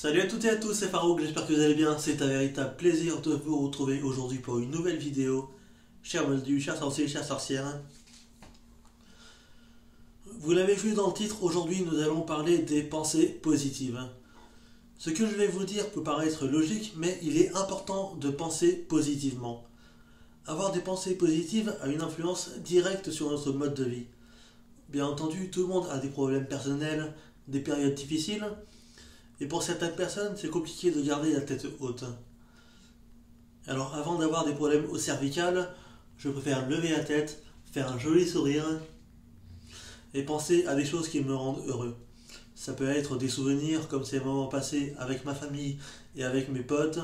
Salut à toutes et à tous, c'est Farouk, j'espère que vous allez bien. C'est un véritable plaisir de vous retrouver aujourd'hui pour une nouvelle vidéo. Chers moldus, chers sorciers, chères sorcières. Vous l'avez vu dans le titre, aujourd'hui nous allons parler des pensées positives. Ce que je vais vous dire peut paraître logique, mais il est important de penser positivement. Avoir des pensées positives a une influence directe sur notre mode de vie. Bien entendu, tout le monde a des problèmes personnels, des périodes difficiles, et pour certaines personnes, c'est compliqué de garder la tête haute. Alors avant d'avoir des problèmes au cervical, je préfère lever la tête, faire un joli sourire et penser à des choses qui me rendent heureux. Ça peut être des souvenirs comme ces moments passés avec ma famille et avec mes potes.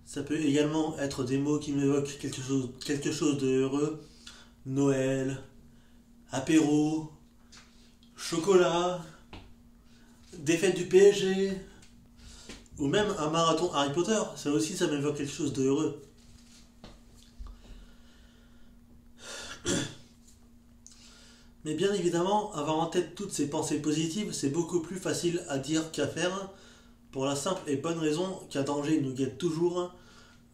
Ça peut également être des mots qui m'évoquent quelque chose de heureux. Noël, apéro, chocolat, défaite du PSG, ou même un marathon Harry Potter, ça aussi ça m'évoque quelque chose de heureux. Mais bien évidemment, avoir en tête toutes ces pensées positives, c'est beaucoup plus facile à dire qu'à faire, pour la simple et bonne raison qu'un danger nous guette toujours,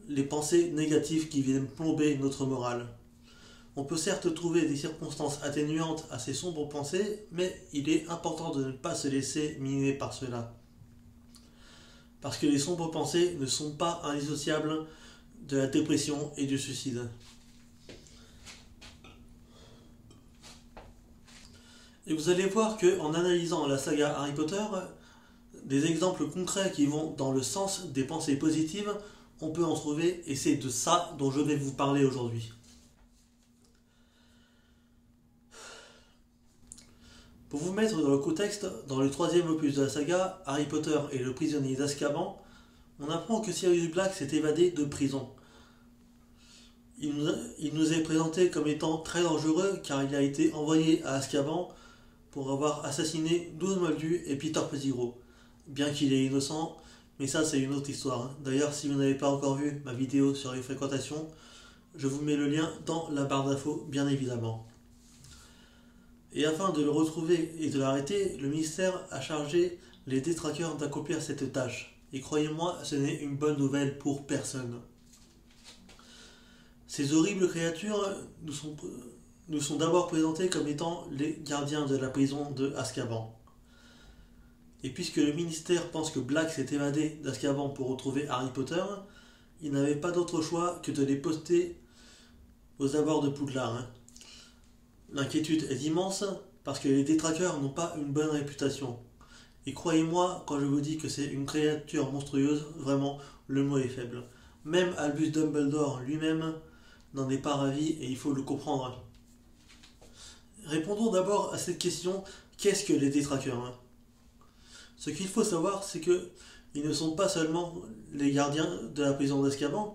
les pensées négatives qui viennent plomber notre morale. On peut certes trouver des circonstances atténuantes à ces sombres pensées, mais il est important de ne pas se laisser miner par cela. Parce que les sombres pensées ne sont pas indissociables de la dépression et du suicide. Et vous allez voir qu'en analysant la saga Harry Potter, des exemples concrets qui vont dans le sens des pensées positives, on peut en trouver, et c'est de ça dont je vais vous parler aujourd'hui. Pour vous mettre dans le contexte, dans le troisième opus de la saga, Harry Potter et le prisonnier d'Azkaban, on apprend que Sirius Black s'est évadé de prison. Il nous est présenté comme étant très dangereux car il a été envoyé à Azkaban pour avoir assassiné 12 moldus et Peter Pettigrew. Bien qu'il est innocent, mais ça c'est une autre histoire. D'ailleurs, si vous n'avez pas encore vu ma vidéo sur les fréquentations, je vous mets le lien dans la barre d'infos, bien évidemment. Et afin de le retrouver et de l'arrêter, le ministère a chargé les détraqueurs d'accomplir cette tâche. Et croyez-moi, ce n'est une bonne nouvelle pour personne. Ces horribles créatures nous sont d'abord présentées comme étant les gardiens de la prison de Azkaban. Et puisque le ministère pense que Black s'est évadé d'Azkaban pour retrouver Harry Potter, il n'avait pas d'autre choix que de les poster aux abords de Poudlard. L'inquiétude est immense parce que les détraqueurs n'ont pas une bonne réputation. Et croyez-moi, quand je vous dis que c'est une créature monstrueuse, vraiment, le mot est faible. Même Albus Dumbledore lui-même n'en est pas ravi et il faut le comprendre. Répondons d'abord à cette question, qu'est-ce que les détraqueurs ? Ce qu'il faut savoir, c'est que ils ne sont pas seulement les gardiens de la prison d'Azkaban,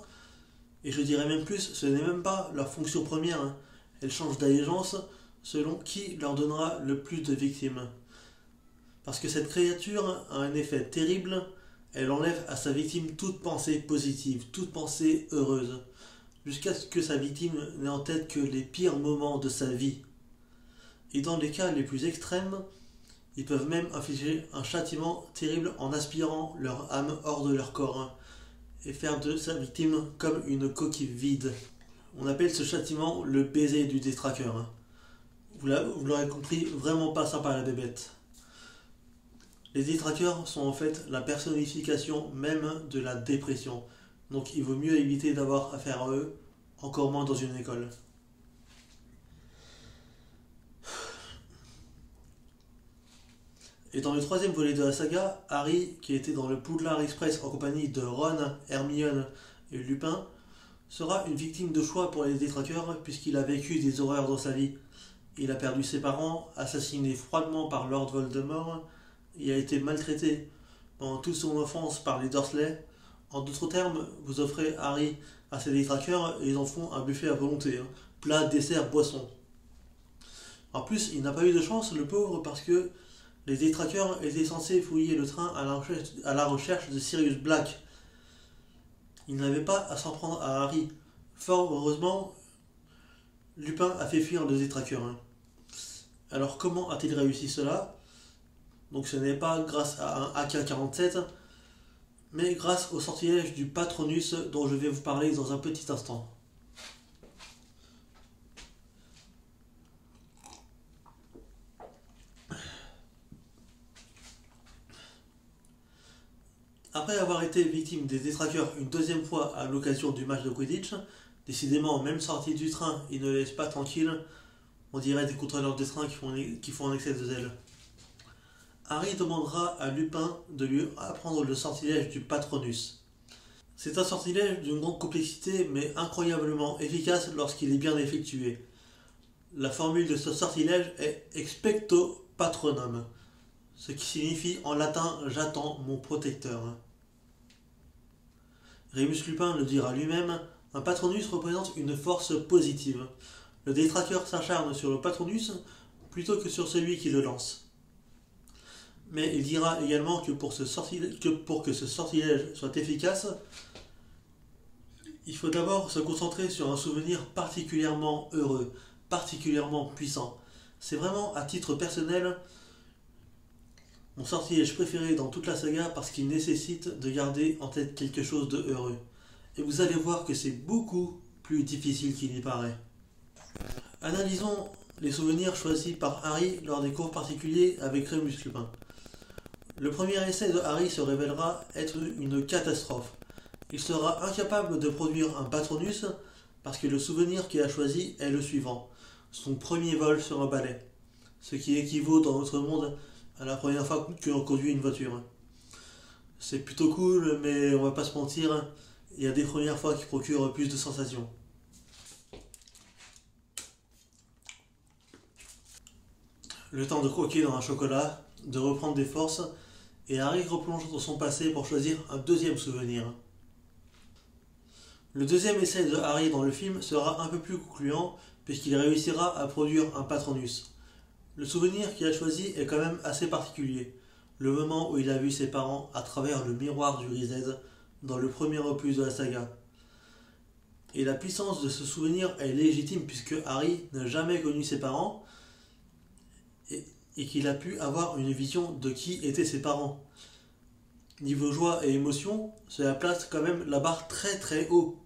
et je dirais même plus, ce n'est même pas leur fonction première. Elle change d'allégeance selon qui leur donnera le plus de victimes. Parce que cette créature a un effet terrible, elle enlève à sa victime toute pensée positive, toute pensée heureuse, jusqu'à ce que sa victime n'ait en tête que les pires moments de sa vie. Et dans les cas les plus extrêmes, ils peuvent même infliger un châtiment terrible en aspirant leur âme hors de leur corps et faire de sa victime comme une coquille vide. On appelle ce châtiment le baiser du détraqueur. Vous l'aurez compris, vraiment pas sympa la bébête. Les détraqueurs sont en fait la personnification même de la dépression. Donc il vaut mieux éviter d'avoir affaire à eux, encore moins dans une école. Et dans le troisième volet de la saga, Harry, qui était dans le Poudlard Express en compagnie de Ron, Hermione et Lupin, sera une victime de choix pour les détraqueurs puisqu'il a vécu des horreurs dans sa vie. Il a perdu ses parents, assassiné froidement par Lord Voldemort, et a été maltraité pendant toute son enfance par les Dursley. En d'autres termes, vous offrez Harry à ces détraqueurs et ils en font un buffet à volonté, plat, dessert, boisson. En plus, il n'a pas eu de chance, le pauvre, parce que les détraqueurs étaient censés fouiller le train à la recherche de Sirius Black. Ils n'avaient pas à s'en prendre à Harry. Fort heureusement, Lupin a fait fuir le détraqueur. Alors comment a-t-il réussi cela? Donc ce n'est pas grâce à un AK-47, mais grâce au sortilège du Patronus dont je vais vous parler dans un petit instant. Après avoir été victime des détraqueurs une deuxième fois à l'occasion du match de Quidditch, décidément, même sorti du train, ils ne laissent pas tranquille, on dirait des contrôleurs de train qui font un excès de zèle. Harry demandera à Lupin de lui apprendre le sortilège du Patronus. C'est un sortilège d'une grande complexité mais incroyablement efficace lorsqu'il est bien effectué. La formule de ce sortilège est Expecto Patronum, ce qui signifie en latin j'attends mon protecteur. Rémus Lupin le dira lui-même, un Patronus représente une force positive. Le détraqueur s'acharne sur le Patronus plutôt que sur celui qui le lance. Mais il dira également que pour que ce sortilège soit efficace, il faut d'abord se concentrer sur un souvenir particulièrement heureux, particulièrement puissant. C'est vraiment, à titre personnel, mon sortilège préféré dans toute la saga parce qu'il nécessite de garder en tête quelque chose de heureux. Et vous allez voir que c'est beaucoup plus difficile qu'il y paraît. Analysons les souvenirs choisis par Harry lors des cours particuliers avec Rémus Lupin. Le premier essai de Harry se révélera être une catastrophe. Il sera incapable de produire un Patronus parce que le souvenir qu'il a choisi est le suivant. Son premier vol sur un balai. Ce qui équivaut dans notre monde à la première fois que l'on conduit une voiture. C'est plutôt cool, mais on va pas se mentir, il y a des premières fois qui procurent plus de sensations. Le temps de croquer dans un chocolat, de reprendre des forces, et Harry replonge dans son passé pour choisir un deuxième souvenir. Le deuxième essai de Harry dans le film sera un peu plus concluant puisqu'il réussira à produire un Patronus. Le souvenir qu'il a choisi est quand même assez particulier. Le moment où il a vu ses parents à travers le miroir du Riséd dans le premier opus de la saga. Et la puissance de ce souvenir est légitime puisque Harry n'a jamais connu ses parents et qu'il a pu avoir une vision de qui étaient ses parents. Niveau joie et émotion, cela place quand même la barre très très haut.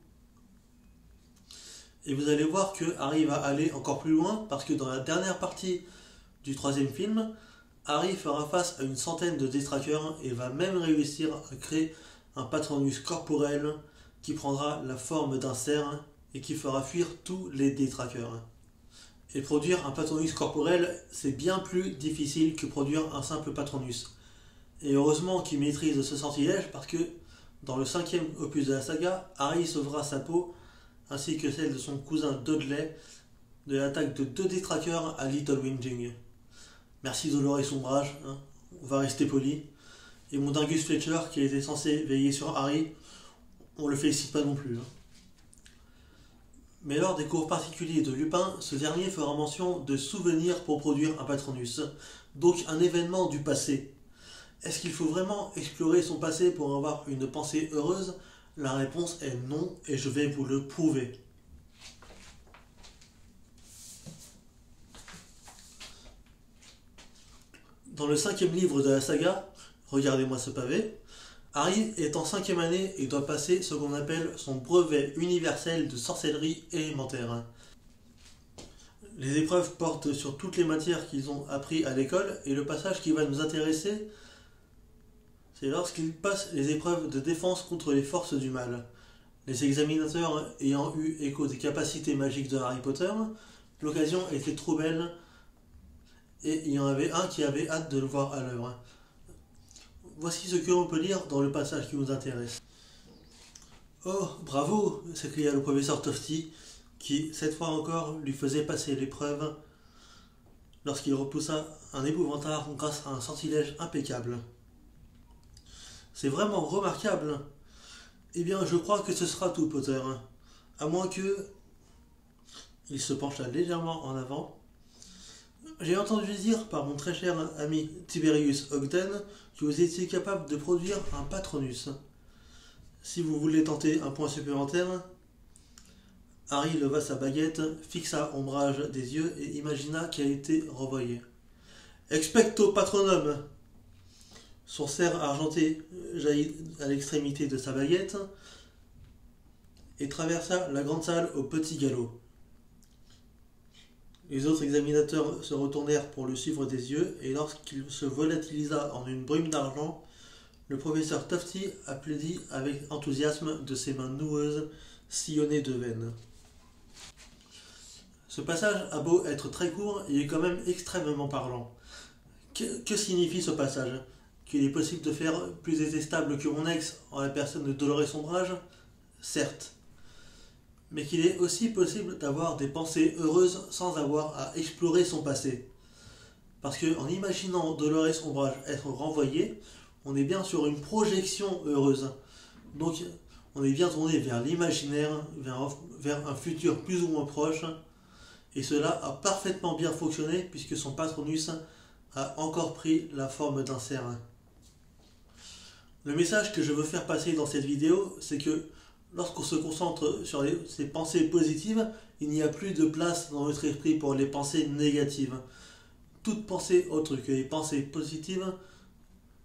Et vous allez voir que Harry va aller encore plus loin parce que dans la dernière partie du troisième film, Harry fera face à une centaine de détraqueurs et va même réussir à créer un Patronus corporel qui prendra la forme d'un cerf et qui fera fuir tous les détraqueurs. Et produire un Patronus corporel, c'est bien plus difficile que produire un simple Patronus. Et heureusement qu'il maîtrise ce sortilège parce que dans le cinquième opus de la saga, Harry sauvera sa peau ainsi que celle de son cousin Dudley de l'attaque de 2 détraqueurs à Little Whinging. Merci Dolores Ombrage, hein, on va rester poli. Et mon Dingus Fletcher qui était censé veiller sur Harry, on le félicite pas non plus. Hein. Mais lors des cours particuliers de Lupin, ce dernier fera mention de souvenirs pour produire un Patronus, donc un événement du passé. Est-ce qu'il faut vraiment explorer son passé pour avoir une pensée heureuse ? La réponse est non, et je vais vous le prouver. Dans le 5e livre de la saga, regardez-moi ce pavé, Harry est en 5e année et doit passer ce qu'on appelle son brevet universel de sorcellerie élémentaire. Les épreuves portent sur toutes les matières qu'ils ont appris à l'école et le passage qui va nous intéresser, c'est lorsqu'ils passent les épreuves de défense contre les forces du mal. Les examinateurs ayant eu écho des capacités magiques de Harry Potter, l'occasion était trop belle et il y en avait un qui avait hâte de le voir à l'œuvre. Voici ce que l'on peut lire dans le passage qui nous intéresse. Oh, bravo s'écria le professeur Tofty, qui, cette fois encore, lui faisait passer l'épreuve lorsqu'il repoussa un épouvantard grâce à un sortilège impeccable. C'est vraiment remarquable. Eh bien, je crois que ce sera tout, Potter. À moins que... Il se pencha légèrement en avant. J'ai entendu dire par mon très cher ami Tiberius Ogden que vous étiez capable de produire un Patronus. Si vous voulez tenter un point supplémentaire... Harry leva sa baguette, fixa Ombrage des yeux et imagina qu'elle était renvoyée. Expecto Patronum. Son cerf argenté jaillit à l'extrémité de sa baguette et traversa la grande salle au petit galop. Les autres examinateurs se retournèrent pour le suivre des yeux, et lorsqu'il se volatilisa en une brume d'argent, le professeur Tufty applaudit avec enthousiasme de ses mains noueuses, sillonnées de veines. Ce passage a beau être très court, il est quand même extrêmement parlant. Que signifie ce passage? Qu'il est possible de faire plus détestable que mon ex en la personne de Dolores Ombrage? Certes. Mais qu'il est aussi possible d'avoir des pensées heureuses sans avoir à explorer son passé. Parce qu'en imaginant Dolores Ombrage être renvoyée, on est bien sur une projection heureuse. Donc on est bien tourné vers l'imaginaire, vers un futur plus ou moins proche, et cela a parfaitement bien fonctionné puisque son patronus a encore pris la forme d'un cerf. Le message que je veux faire passer dans cette vidéo, c'est que lorsqu'on se concentre sur ces pensées positives, il n'y a plus de place dans notre esprit pour les pensées négatives. Toutes pensées autres que les pensées positives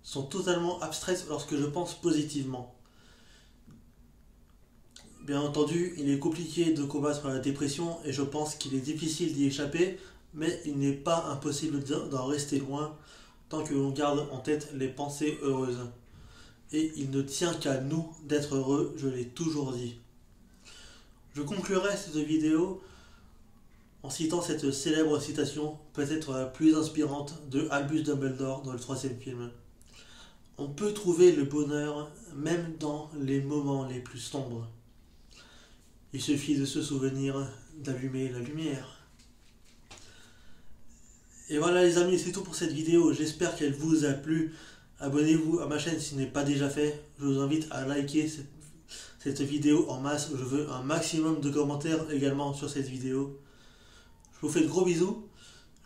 sont totalement abstraites lorsque je pense positivement. Bien entendu, il est compliqué de combattre la dépression et je pense qu'il est difficile d'y échapper, mais il n'est pas impossible d'en rester loin tant que l'on garde en tête les pensées heureuses. Et il ne tient qu'à nous d'être heureux, je l'ai toujours dit. Je conclurai cette vidéo en citant cette célèbre citation, peut-être la plus inspirante, de Albus Dumbledore dans le 3e film. On peut trouver le bonheur même dans les moments les plus sombres. Il suffit de se souvenir d'allumer la lumière. Et voilà les amis, c'est tout pour cette vidéo, j'espère qu'elle vous a plu. Abonnez-vous à ma chaîne si ce n'est pas déjà fait. Je vous invite à liker cette vidéo en masse. Je veux un maximum de commentaires également sur cette vidéo. Je vous fais de gros bisous.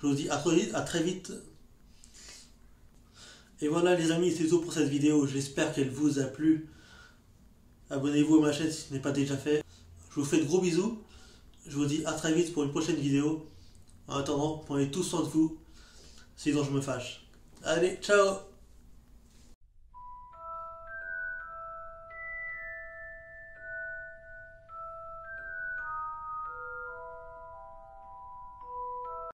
Je vous dis à très vite. Et voilà les amis, c'est tout pour cette vidéo. J'espère qu'elle vous a plu. Abonnez-vous à ma chaîne si ce n'est pas déjà fait. Je vous fais de gros bisous. Je vous dis à très vite pour une prochaine vidéo. En attendant, prenez tous soin de vous. Sinon je me fâche. Allez, ciao!